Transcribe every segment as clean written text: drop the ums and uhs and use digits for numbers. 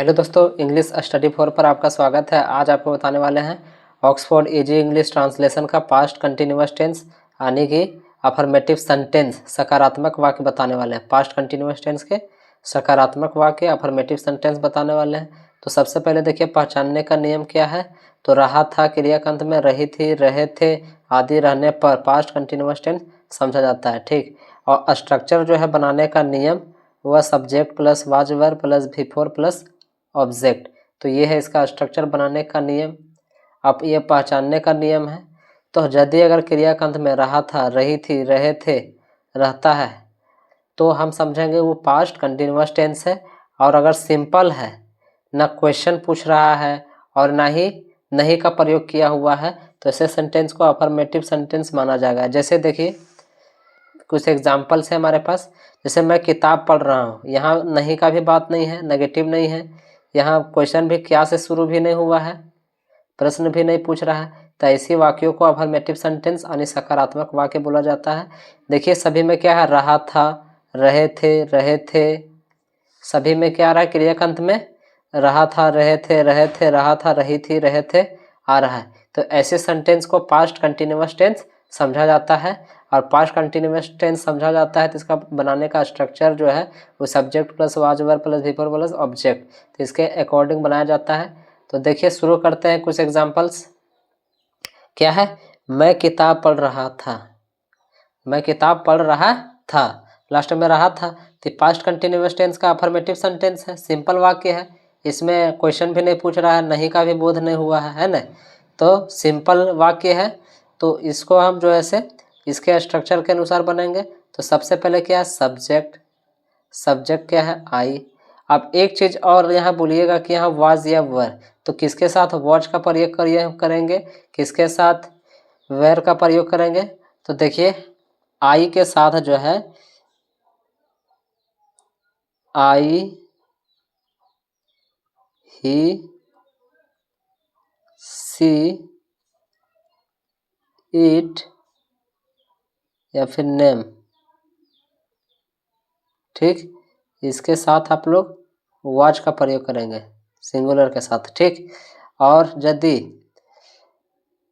Hello दोस्तों, English study 4 पर आपका स्वागत है। आज आपको बताने वाले हैं ऑक्सफोर्ड इजी इंग्लिश ट्रांसलेशन का पास्ट कंटिन्यूअस टेंस यानी कि अफर्मेटिव सेंटेंस सकारात्मक वाक्य बताने वाले हैं। पास्ट कंटिन्यूअस टेंस के सकारात्मक वाक्य अफर्मेटिव सेंटेंस बताने वाले हैं। तो सबसे पहले देखिए, पहचानने का नियम क्या है। तो रहा था क्रिया का अंत में रही थी, रहे थे आदि रहने पर पास्ट कंटिन्यूअस टेंस समझा जाता है। ठीक, और स्ट्रक्चर जो है बनाने का नियम वह subject plus was verb plus before plus object. तो ये है इसका स्ट्रक्चर बनाने का नियम। अब ये पहचानने का नियम है। तो यदि अगर क्रिया का अंत में रहा था, रही थी, रहे थे, रहता है, तो हम समझेंगे वो पास्ट कंटिन्यूअस टेंस है। और अगर सिंपल है, ना क्वेश्चन पूछ रहा है और ना ही नहीं का प्रयोग किया हुआ है, तो ऐसे सेंटेंस को अफर्मेटिव सेंटेंस माना जाएगा। जैसे देखिए, कुछ एग्जाम्पल्स है हमारे पास। जैसे मैं किताब पढ़ रहा हूँ, यहाँ नहीं का भी बात नहीं है, नेगेटिव नहीं है, यहाँ क्वेश्चन भी क्या से शुरू भी नहीं हुआ है, प्रश्न भी नहीं पूछ रहा है। तो ऐसी वाक्यों को अफर्मेटिव सेंटेंस यानी सकारात्मक वाक्य बोला जाता है। देखिए, सभी में क्या है, रहा था, रहे थे, सभी में क्या आ रहा है, क्रिया का अंत में रहा था, रहे थे, रहा था, रही थी, रहे थे आ रहा है। तो ऐसे सेंटेंस को पास्ट कंटिन्यूअस टेंस समझा जाता है। और पास्ट कंटिन्यूअस टेंस समझा जाता है तो इसका बनाने का स्ट्रक्चर जो है वो subject plus was verb plus before plus object, तो इसके अकॉर्डिंग बनाया जाता है। तो देखिए, शुरू करते हैं कुछ एग्जांपल्स। क्या है, मैं किताब पढ़ रहा था, मैं किताब पढ़ रहा था, लास्ट में रहा था, तो पास्ट कंटिन्यूअस टेंस का अफर्मेटिव सेंटेंस है, सिंपल वाक्य है, इसमें क्वेश्चन भी नहीं पूछ रहा है, नहीं का भी बोध नहीं हुआ है ना। तो सिंपल वाक्य है। तो इसको हम जो है से इसके स्ट्रक्चर के अनुसार बनेंगे। तो सबसे पहले क्या है, सब्जेक्ट, सब्जेक्ट क्या है, आई। अब एक चीज़ और यहाँ बोलिएगा कि यहाँ वाज या वर, तो किसके साथ वॉच का प्रयोग करेंगे, किसके साथ वेयर का प्रयोग करेंगे। तो देखिए, आई के साथ जो है आई, ही, सी, इट या फिर नेम। ठीक, इसके साथ आप लोग वॉच का प्रयोग करेंगे सिंगुलर के साथ। ठीक, और यदि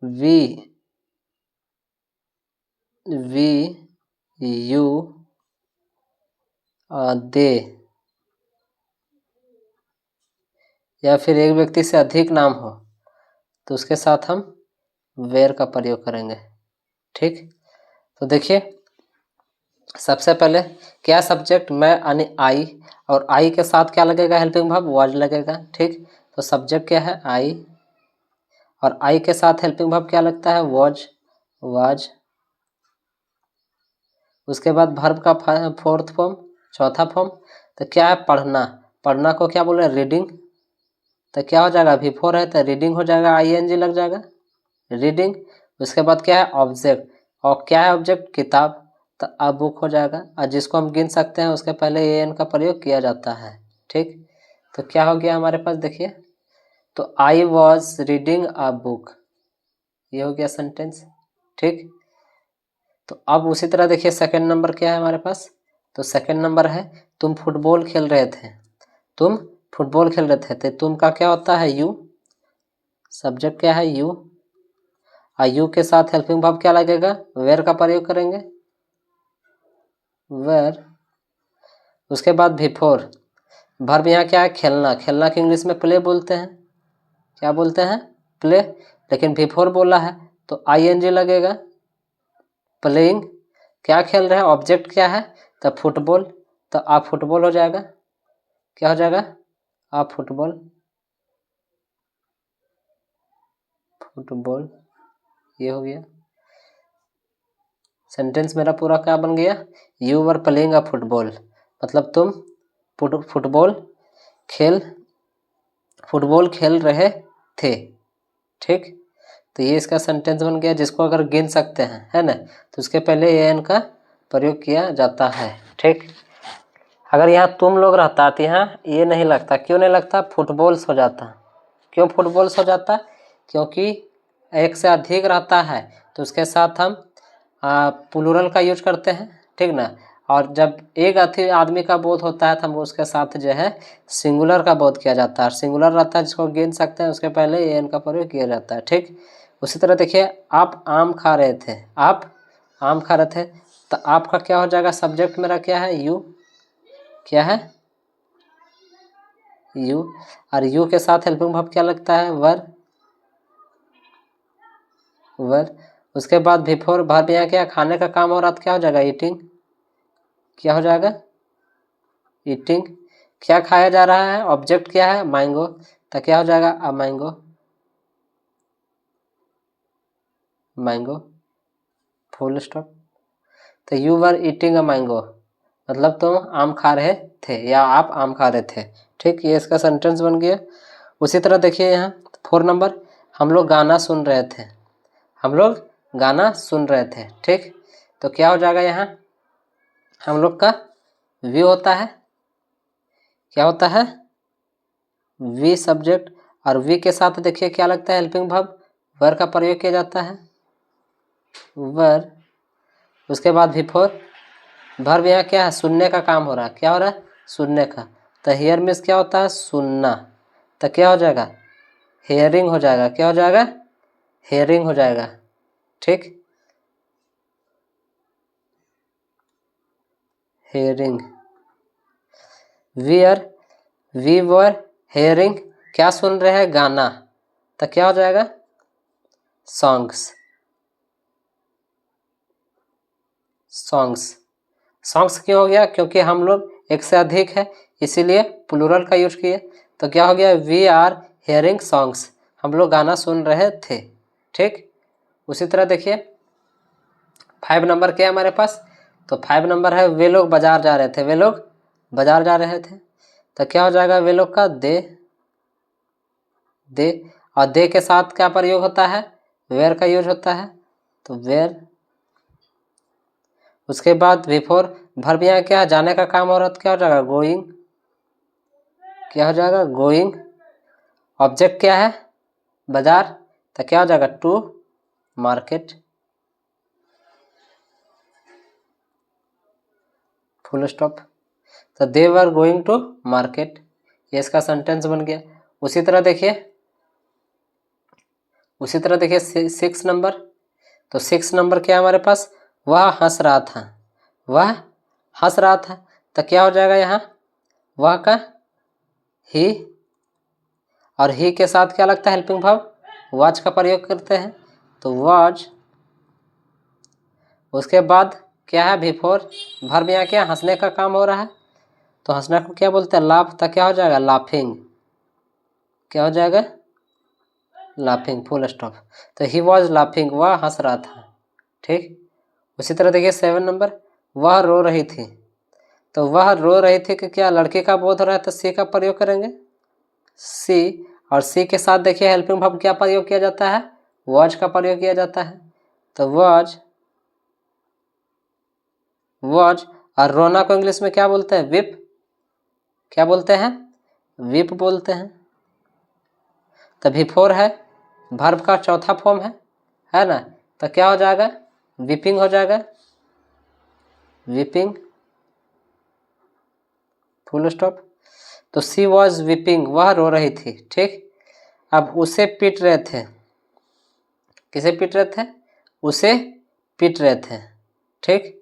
वी, यू, दे या फिर एक व्यक्ति से अधिक नाम हो, तो उसके साथ हम वेयर का प्रयोग करेंगे। ठीक, तो देखिए, सबसे पहले क्या, सब्जेक्ट मैं यानी आई, और आई के साथ क्या लगेगा, हेल्पिंग वर्ब वाज लगेगा। ठीक, तो सब्जेक्ट क्या है, आई, और आई के साथ हेल्पिंग वर्ब क्या लगता है, वाज। उसके बाद वर्ब का फोर्थ फॉर्म, चौथा फॉर्म, तो क्या है, पढ़ना, पढ़ना को क्या बोल रहे हैं, रीडिंग। तो क्या हो जाएगा, बिफोर है तो रीडिंग हो जाएगा, ING लग जाएगा, रीडिंग। उसके बाद क्या है, ऑब्जेक्ट, और क्या है ऑब्जेक्ट, किताब, तो अब बुक हो जाएगा। और जिसको हम गिन सकते हैं उसके पहले AN का प्रयोग किया जाता है। ठीक, तो क्या हो गया हमारे पास, देखिए, तो I was reading a book, ये हो गया सेंटेंस। ठीक, तो अब उसी तरह देखिए, सेकंड नंबर क्या है हमारे पास। तो सेकंड नंबर है, तुम फुटबॉल खेल रहे थे, तुम फुटबॉल खेल रहे थे, तो तुम का क्या होता है, यू, सब्जेक्ट क्या है, यू, और यू के साथ हेल्पिंग वर्ब क्या लगेगा, वेयर का प्रयोग करेंगे, वेयर। उसके बाद बिफोर, वर्ब यहाँ क्या है, खेलना, खेलना की इंग्लिश में प्ले बोलते हैं, क्या बोलते हैं, प्ले, लेकिन बिफोर बोला है तो ING लगेगा, प्लेइंग, क्या खेल रहे हैं, ऑब्जेक्ट क्या है, तो फुटबॉल, तो आप फुटबॉल हो जाएगा, क्या हो जाएगा, आप फुटबॉल, फुटबॉल, ये हो गया सेंटेंस मेरा पूरा। क्या बन गया, you were playing a football, मतलब तुम फुटबॉल खेल रहे थे। ठीक, तो ये इसका सेंटेंस बन गया, जिसको अगर गिन सकते हैं, है ना, तो उसके पहले AN का प्रयोग किया जाता है। ठीक, अगर यहाँ तुम लोग रहता तो यहाँ ये नहीं लगता, क्यों नहीं लगता, फुटबॉल्स हो जाता। क्यों फुटबॉल्स हो जाता, क्योंकि एक से अधिक रहता है तो उसके साथ हम प्लूरल का यूज करते हैं। ठीक ना, और जब एक आदमी का बोध होता है तो हम उसके साथ जो है सिंगुलर का बोध किया जाता है। सिंगुलर रहता है जिसको गिन सकते हैं, उसके पहले एन का प्रयोग किया जाता है। ठीक, उसी तरह देखिए, आप आम खा रहे थे, आप आम खा रहे थे, तो आपका क्या हो जाएगा, सब्जेक्ट मेरा क्या है, यू, क्या है, यू, और यू के साथ हेल्पिंग वर्ब क्या लगता है, वर, वर। उसके बाद बिफोर वर्ब यहाँ क्या, खाने का काम हो रहा था, क्या हो जाएगा, ईटिंग, क्या हो जाएगा, ईटिंग। क्या खाया जा रहा है, ऑब्जेक्ट क्या है, मैंगो, तो क्या हो जाएगा, a mango, mango, full stop. तो you were eating a mango, मतलब तुम आम खा रहे थे या आप आम खा रहे थे। ठीक, ये इसका सेंटेंस बन गया। उसी तरह देखिए यहाँ 4 नंबर, हम लोग गाना सुन रहे थे, हम लोग गाना सुन रहे थे। ठीक, तो क्या हो जाएगा, यहाँ हम लोग का वी होता है, क्या होता है, वी सब्जेक्ट, और वी के साथ देखिए क्या लगता है, हेल्पिंग वर्ब, वर का प्रयोग किया जाता है, वर। उसके बाद बिफोर वर्ब यहाँ क्या है, सुनने का काम हो रहा है, क्या हो रहा है, सुनने का। तो हियर मीन्स क्या होता है, सुनना, तो क्या हो जाएगा, हेयरिंग हो जाएगा, क्या हो जाएगा, हेयरिंग हो जाएगा। ठीक, हेयरिंग, वी वर हेयरिंग, क्या सुन रहे हैं, गाना, तो क्या हो जाएगा, सॉन्ग्स, सॉन्ग्स। सॉन्ग्स क्यों हो गया, क्योंकि हम लोग एक से अधिक है इसीलिए प्लूरल का यूज किए। तो क्या हो गया, वी आर हेयरिंग सॉन्ग्स, हम लोग गाना सुन रहे थे। ठीक, उसी तरह देखिए 5 नंबर क्या है हमारे पास, तो 5 नंबर है, वे लोग बाजार जा रहे थे, वे लोग बाजार जा रहे थे, तो क्या हो जाएगा, वे लोग का दे, और दे के साथ क्या प्रयोग होता है, वेयर का यूज होता है, तो वेयर। उसके बाद बिफोर वर्ब यहाँ क्या है, जाने का काम हो रहा था, क्या हो जाएगा, गोइंग, क्या हो जाएगा, गोइंग। ऑब्जेक्ट क्या है, बाजार, तो क्या हो जाएगा, टू मार्केट, फुल स्टॉप। तो they were going to market, ये इसका सेंटेंस बन गया। उसी तरह देखिए 6 नंबर, तो 6 नंबर क्या है हमारे पास, वह हंस रहा था, वह हंस रहा था, तो क्या हो जाएगा यहाँ, वह का ही, और ही के साथ क्या लगता है, हेल्पिंग वर्ब, वॉच का प्रयोग करते हैं, तो वॉच। उसके बाद क्या है, बिफोर वर्ब यहाँ क्या, हंसने का काम हो रहा है, तो हंसने को क्या बोलते हैं, लाफ, तो क्या हो जाएगा, लाफिंग, क्या हो जाएगा, लाफिंग, फुल स्टॉप। तो ही वॉज लाफिंग, वह हंस रहा था। ठीक, उसी तरह देखिए 7 नंबर, वह रो रही थी, तो वह रो रही थी कि क्या लड़के का बोध हो रहा है, तो सी का प्रयोग करेंगे, सी। और सी के साथ देखिए हेल्पिंग वर्ब क्या प्रयोग किया जाता है, वॉज का प्रयोग किया जाता है, तो वॉज, वॉज। और रोना को इंग्लिश में क्या बोलते हैं, विप, क्या बोलते हैं, विप बोलते हैं। तो बिफोर है वर्ब का चौथा फॉर्म है ना, तो क्या हो जाएगा, विपिंग हो जाएगा, विपिंग, फुल स्टॉप। तो सी वॉज विपिंग, वह रो रही थी। ठीक, अब उसे पीट रहे थे, किसे पीट रहे थे, उसे पीट रहे थे। ठीक,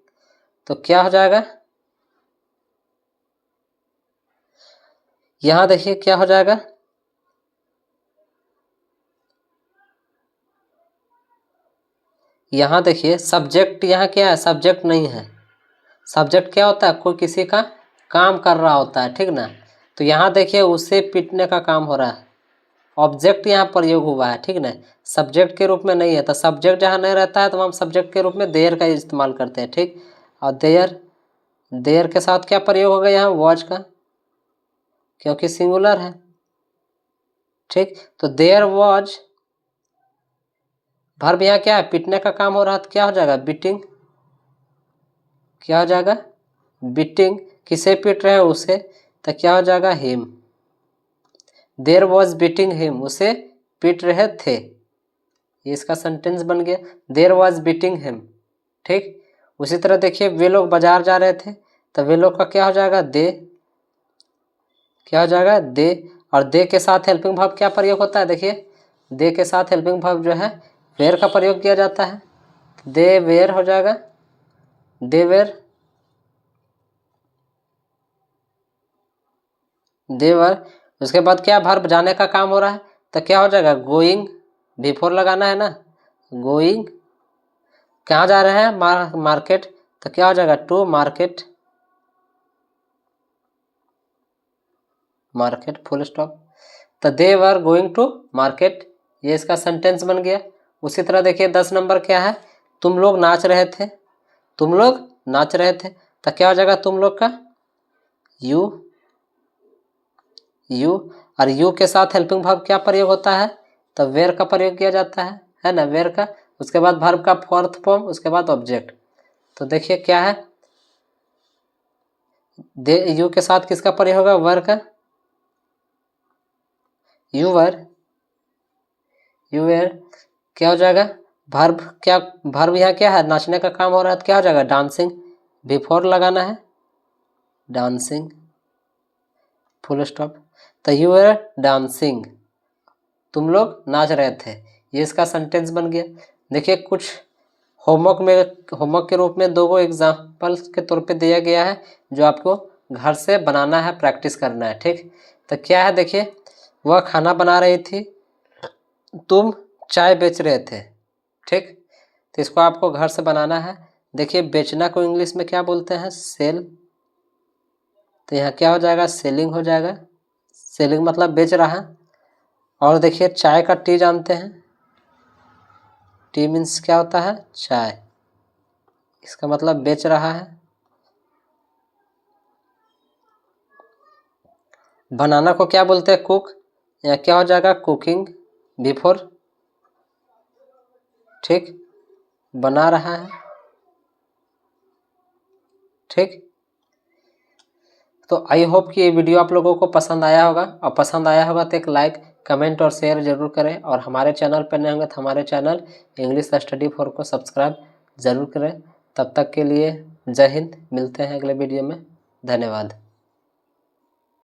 तो क्या हो जाएगा, यहां देखिए क्या हो जाएगा, यहां देखिए सब्जेक्ट, यहाँ क्या है, सब्जेक्ट नहीं है। सब्जेक्ट क्या होता है, कोई किसी का काम कर रहा होता है, ठीक ना। तो यहाँ देखिए उसे पीटने का काम हो रहा है, ऑब्जेक्ट यहाँ प्रयोग हुआ है, ठीक ना, सब्जेक्ट के रूप में नहीं है। तो सब्जेक्ट जहाँ नहीं रहता है तो हम सब्जेक्ट के रूप में देयर का इस्तेमाल करते हैं। ठीक, और देयर, देयर के साथ क्या प्रयोग होगा, यहाँ वॉच का, क्योंकि सिंगुलर है। ठीक, तो देयर वॉज, वर्ब यहाँ क्या है, पीटने का काम हो रहा तो क्या हो जाएगा, बीटिंग, क्या हो जाएगा, बीटिंग। किसे पीट रहे हैं, उसे, तो क्या हो जाएगा, him. There was beating him, उसे पीट रहे थे, ये इसका सेंटेंस बन गया, देयर वॉज बीटिंग हिम। ठीक, उसी तरह देखिए वे लोग बाजार जा रहे थे, तो वे लोग का क्या हो जाएगा, दे, क्या हो जाएगा, दे। और दे के साथ हेल्पिंग वर्ब क्या प्रयोग होता है, देखिए दे के साथ हेल्पिंग वर्ब जो है वेयर का प्रयोग किया जाता है, दे वेयर हो जाएगा, दे वेयर, दे वर। उसके बाद क्या, वर्ब जाने का काम हो रहा है, तो क्या हो जाएगा, गोइंग, बिफोर लगाना है ना, गोइंग, कहाँ जा रहे हैं, मार्केट, तो क्या हो जाएगा, to market, market full stop. तो they were going to market, ये इसका सेंटेंस बन गया। उसी तरह देखिए 10 नंबर क्या है, तुम लोग नाच रहे थे, तुम लोग नाच रहे थे, तो क्या हो जाएगा, तुम लोग का यू, यू। और यू के साथ हेल्पिंग वर्ब क्या प्रयोग होता है, तो वेयर का प्रयोग किया जाता है ना, वेयर का। उसके बाद वर्ब का फोर्थ फॉर्म, उसके बाद ऑब्जेक्ट। तो देखिए क्या है, दे यू के साथ किसका प्रयोग होगा, वर का, यू वर, यू वेयर। क्या हो जाएगा, वर्ब, क्या वर्ब यहाँ क्या है, नाचने का काम हो रहा है, तो क्या हो जाएगा, डांसिंग, बिफोर लगाना है, डांसिंग फुल स्टॉप। तो यू वर डांसिंग, तुम लोग नाच रहे थे, ये इसका सेंटेंस बन गया। देखिए कुछ होमवर्क में, होमवर्क के रूप में 2 एग्जाम्पल्स के तौर पे दिया गया है, जो आपको घर से बनाना है, प्रैक्टिस करना है, ठीक। तो क्या है, देखिए वह खाना बना रही थी, तुम चाय बेच रहे थे, ठीक। तो इसको आपको घर से बनाना है। देखिए बेचना को इंग्लिश में क्या बोलते हैं, सेल, तो यहाँ क्या हो जाएगा, सेलिंग हो जाएगा, सेलिंग मतलब बेच रहा है। और देखिए चाय का टी जानते हैं, टी मीन्स क्या होता है, चाय, इसका मतलब बेच रहा है। बनाना को क्या बोलते हैं, कुक, यहाँ क्या हो जाएगा, कुकिंग बिफोर, ठीक, बना रहा है, ठीक। तो आई होप कि ये वीडियो आप लोगों को पसंद आया होगा, और पसंद आया होगा तो एक लाइक, कमेंट और शेयर जरूर करें, और हमारे चैनल पर नए होंगे तो हमारे चैनल इंग्लिश स्टडी 4 को सब्सक्राइब जरूर करें। तब तक के लिए जय हिंद, मिलते हैं अगले वीडियो में, धन्यवाद।